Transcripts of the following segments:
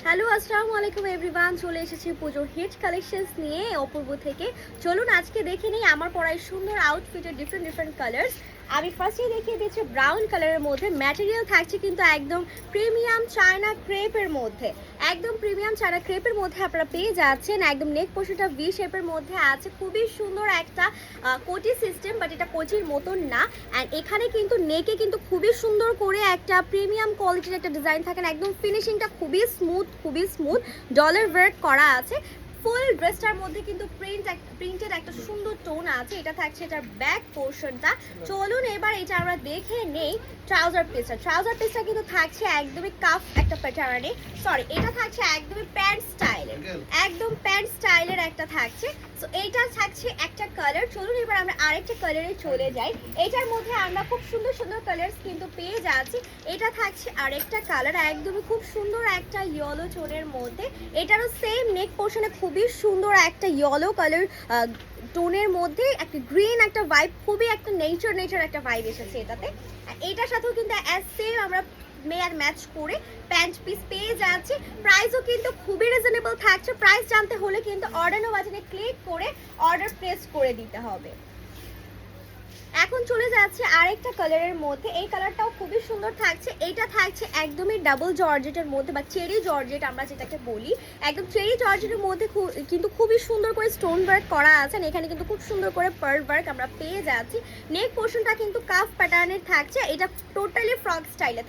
Hello আসসালামু আলাইকুম everyone, চলে এসেছি পুজোর হিট কালেকশনস নিয়ে অপূর্ব থেকে। চলুন আজকে দেখে নিই আমার পরায় সুন্দর আউটফিটের ডিফারেন্ট কালার্স। আমি ফার্স্টেই দেখিয়ে দিচ্ছি ব্রাউন কালারের মধ্যে। ম্যাটেরিয়াল থাকছে কিন্তু একদম প্রিমিয়াম চায়না ক্রেপের মধ্যে, একদম প্রিমিয়াম চায়না ক্রেপের মধ্যে আপনারা পেয়ে যাচ্ছেন। একদম নেক পোর্শনটা ভি শেপের মধ্যে আছে, খুবই সুন্দর একটা কোটি সিস্টেম, বাট এটা কোচির মতন না। অ্যান্ড এখানে কিন্তু নেকে কিন্তু খুবই সুন্দর করে একটা প্রিমিয়াম কোয়ালিটির একটা ডিজাইন থাকেন, একদম ফিনিশিংটা খুবই স্মুথ ডলার ওয়ার্ক করা আছে। ফুল ড্রেসটার মধ্যে কিন্তু প্রিন্টেড একটা সুন্দর টোন আছে। এটা থাকছে এটার ব্যাক পোর্শনটা। চলুন এবার এটা আমরা দেখে নেই ট্রাউজার পিসটা কিন্তু থাকছে একদমই কাফ একটা প্যাটার্নে, সরি এটা থাকছে একদমই প্যান্ট স্টাইলের, একদম প্যান্ট স্টাইলের একটা থাকছে। সো এইটা থাকছে একটা কালার। চলুন এবার আমরা আরেকটা কালারে চলে যাই। এটার মধ্যে আমরা খুব সুন্দর কালার্স কিন্তু পেয়ে যাচ্ছি। এটা থাকছে আরেকটা কালার, একদমই খুব সুন্দর একটা ইয়েলো টোনের মধ্যে। এটারও সেম নেক পোর্শনে খুবই সুন্দর একটা ইয়েলো কালার টোনের মধ্যে একটা গ্রিন একটা ভাইব, খুবই একটা নেচার একটা ভাইব এসেছে এটাতে। এটার সাথেও কিন্তু অ্যাজ সেম আমরা ম্যাচ করে প্যান্ট পিস পেয়ে যাচ্ছি। প্রাইসও কিন্তু খুবই রিজনেবল থাকছে। প্রাইস জানতে হলে কিন্তু অর্ডার নাও বাটনে ক্লিক করে অর্ডার প্লেস করে দিতে হবে। এখন চলে যাচ্ছে আরেকটা কালারের মধ্যে। এই কালারটাও খুবই সুন্দর থাকছে। এইটা থাকছে একদমই ডাবল জর্জেটের মধ্যে বা চেরি জর্জেট আমরা যেটাকে বলি। একদম চেরি জর্জেটের মধ্যে কিন্তু খুবই সুন্দর করে স্টোন ওয়ার্ক করা আছে। এখানে কিন্তু খুব সুন্দর করে পার্ল ওয়ার্ক আমরা পেয়ে যাচ্ছি। নেক পোর্শনটা কিন্তু কাফ প্যাটার্নের থাকছে। এটা টোটালি ফ্রক স্টাইলে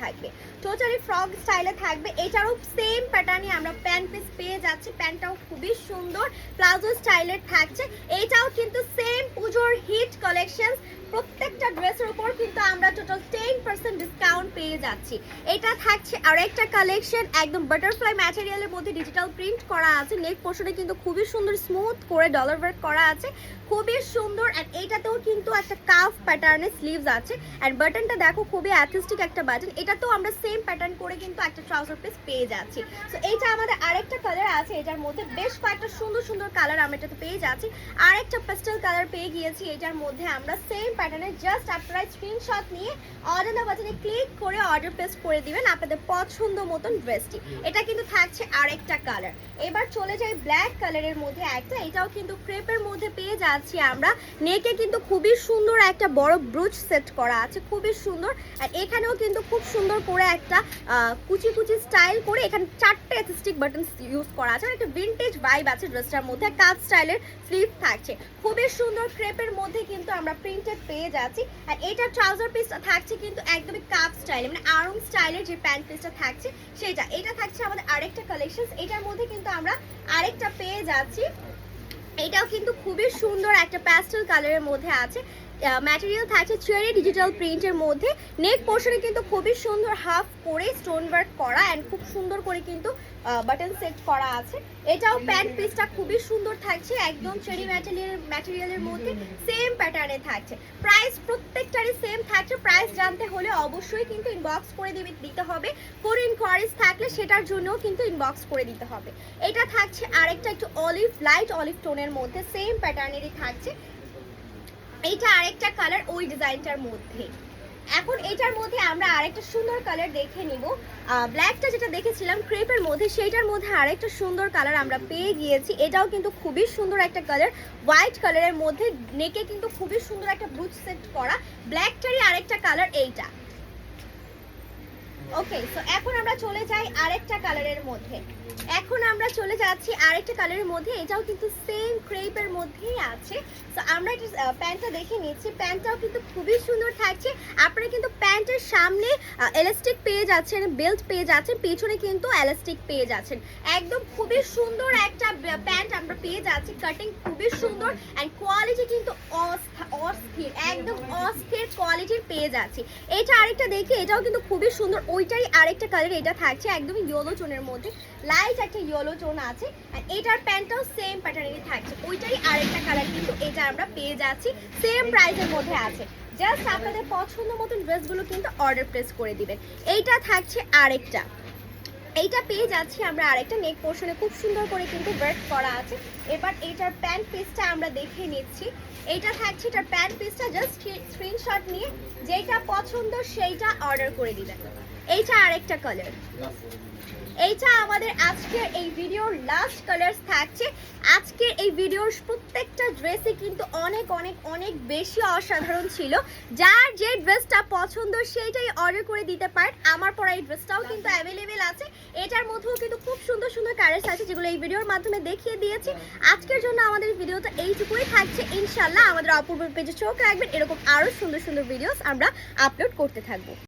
থাকবে, এটারও সেম প্যাটার্নে আমরা প্যান্ট পিস পেয়ে যাচ্ছি। প্যান্টটাও খুবই সুন্দর প্লাজো স্টাইলের থাকছে। এইটাও কিন্তু সেম পুজোর হিট কালেকশন। প্রত্যেকটা ড্রেসের উপর কিন্তু আমরা টোটাল 10% ডিসকাউন্ট পেয়ে যাচ্ছি। এটা থাকছে আরেকটা কালেকশন, একদম বাটারফ্লাই ম্যাটেরিয়ালের মধ্যে ডিজিটাল প্রিন্ট করা আছে। নেক পোর্শনে কিন্তু খুবই সুন্দর স্মুথ করে ডলার ওয়ার্ক করা আছে, খুবই সুন্দর। অ্যান্ড এইটাতেও কিন্তু একটা কাফ প্যাটার্নের স্লিভস আছে। অ্যান্ড বাটনটা দেখো খুবই আর্টিস্টিক একটা বাটন। এটাতেও আমরা সেম প্যাটার্ন করে কিন্তু একটা ট্রাউজার পিস পেয়ে যাচ্ছি। সো এইটা আমাদের আরেকটা কালার আছে। এটার মধ্যে বেশ কয়েকটা সুন্দর কালার আমরা এটাতে পেয়ে যাচ্ছি। আরেকটা পেস্টেল কালার পেয়ে গিয়েছি। এটার মধ্যে আমরা সেম প্যাটার্নে জাস্ট আপনারা স্ক্রিনশট নিয়ে অর্ডার নাও বাটনে ক্লিক করে অর্ডার প্লেস করে দিবেন আপনাদের পছন্দ মতন ড্রেসটি। এটা কিন্তু থাকছে আরেকটা কালার। এবার চলে যাই ব্ল্যাক কালারের মধ্যে একটা। এটাও কিন্তু ক্রেপের মধ্যে পেয়ে যাচ্ছি আমরা। নেকে কিন্তু খুবই সুন্দর একটা বড় ব্রুচ সেট করা আছে, খুবই সুন্দর। আর এখানেও কিন্তু খুব সুন্দর করে একটা কুচি স্টাইল করে এখানে 4টে অ্যাথিস্টিক বাটন ইউজ করা আছে। একটা ভিনটেজ ভাইব আছে ড্রেসটার মধ্যে। কাট স্টাইলের স্লিভ থাকছে, খুবই সুন্দর ক্রেপের মধ্যে কিন্তু আমরা প্রিন্টেড পেয়ে যাচ্ছি। আর এটা ট্রাউজার পিসটা থাকছে কিন্তু একদমই কাপ স্টাইলে, মানে আরং স্টাইলের যে প্যান্ট পিসটা থাকছে সেটা। এটা থাকছে আমাদের আরেকটা কালেকশন। এটার মধ্যে কিন্তু আমরা আরেকটা পেয়ে যাচ্ছি। এটাও কিন্তু খুবই সুন্দর একটা প্যাস্টেল কালারের মধ্যে আছে। ম্যাটেরিয়াল থাকছে চেরি ডিজিটাল প্রিন্টের মধ্যে। নেক পোর্শনে কিন্তু খুবই সুন্দর হাফ করে স্টোন ওয়ার্ক করা অ্যান্ড খুব সুন্দর করে কিন্তু বাটন সেট করা আছে। এটাও প্যান্ট পিসটা খুবই সুন্দর থাকছে, একদম চেরি ম্যাটেরিয়ালের মধ্যে সেম প্যাটার্নে থাকছে। প্রাইস প্রত্যেকটারই সেম থাকছে। প্রাইস জানতে হলে অবশ্যই কিন্তু ইনবক্স করে দিতে হবে। কোনো ইনকোয়ারিজ থাকলে সেটার জন্যও কিন্তু ইনবক্স করে দিতে হবে। এটা থাকছে আরেকটা একটু লাইট অলিভ টোনের মধ্যে, সেম প্যাটার্নেরই থাকছে। এইটা আরেকটা কালার ওই ডিজাইনটার মধ্যে। এখন এটার মধ্যে আমরা আরেকটা সুন্দর কালার দেখে নিব। ব্ল্যাকটা যেটা দেখেছিলাম ক্রেপের মধ্যে, সেইটার মধ্যে আরেকটা সুন্দর কালার আমরা পেয়ে গিয়েছি। এটাও কিন্তু খুবই সুন্দর একটা কালার, হোয়াইট কালারের মধ্যে। নেকে কিন্তু খুবই সুন্দর একটা ব্রুচ সেট করা। ব্ল্যাকটারই আরেকটা কালার এইটা। ওকে, সো এখন আমরা চলে যাই আরেকটা কালারের মধ্যে। এটাও কিন্তু সেম ক্রেপের মধ্যেই আছে। সো আমরা এটা প্যান্টটা দেখে নিচ্ছি। প্যান্টটাও কিন্তু খুবই সুন্দর থাকছে। আপনারা কিন্তু প্যান্টের সামনে এলাস্টিক পেয়ে যাচ্ছেন, বেল্ট পেয়ে যাচ্ছেন, পিছনে কিন্তু এলাস্টিক পেয়ে যাচ্ছেন। একদম খুবই সুন্দর একটা প্যান্ট আমরা পেয়ে যাচ্ছি। কাটিং খুবই সুন্দর অ্যান্ড কোয়ালিটি কিন্তু অস্থির, একদম অস্থির কোয়ালিটির পেয়ে যাচ্ছি। এটা আরেকটা দেখি, এটাও কিন্তু খুবই সুন্দর। ওইটারই আরেকটা কালার এটা থাকছে, একদমই ইয়েলো টোনের মধ্যে, লাইট একটা ইয়েলো টোন আছে। আর এটার প্যান্টটাও সেম প্যাটার্নেরই থাকছে। ওইটারই আরেকটা কালার কিন্তু এটা আমরা পেয়ে যাচ্ছি, সেম প্রাইসের মধ্যে আছে। জাস্ট আপনাদের পছন্দ মতন ড্রেসগুলো কিন্তু অর্ডার প্লেস করে দিবেন। এইটা থাকছে আরেকটা। এইটা পেয়ে যাচ্ছি আমরা আরেকটা। নেক পোর্শনে খুব সুন্দর করে কিন্তু ওয়ার্ক করা আছে। এবার এইটার প্যান্ট পিসটা আমরা দেখে নিচ্ছি। এইটা থাকছে এটার প্যান্ট পিসটা। জাস্ট স্ক্রিনশট নিয়ে যেটা পছন্দ সেইটা অর্ডার করে দিবেন। এইটা আরেকটা কালার। এইটা আমাদের আজকের এই ভিডিওর লাস্ট কালার্স থাকছে। আজকের এই ভিডিওর প্রত্যেকটা ড্রেসই কিন্তু অনেক অনেক অনেক বেশি অসাধারণ ছিল। যার যে ড্রেসটা পছন্দ সেইটাই অর্ডার করে দিতে পারেন। আমার পরা এই ড্রেসটাও কিন্তু অ্যাভেলেবেল আছে। এটার মধ্যেও কিন্তু খুব সুন্দর সুন্দর কালার্স আছে যেগুলো এই ভিডিওর মাধ্যমে দেখিয়ে দিয়েছি। আজকের জন্য আমাদের ভিডিওটা এইটুকুই থাকছে। ইনশাল্লাহ আমাদের অপূর্ব পেজে চোখ রাখবেন, এরকম আরও সুন্দর সুন্দর ভিডিওস আমরা আপলোড করতে থাকবো।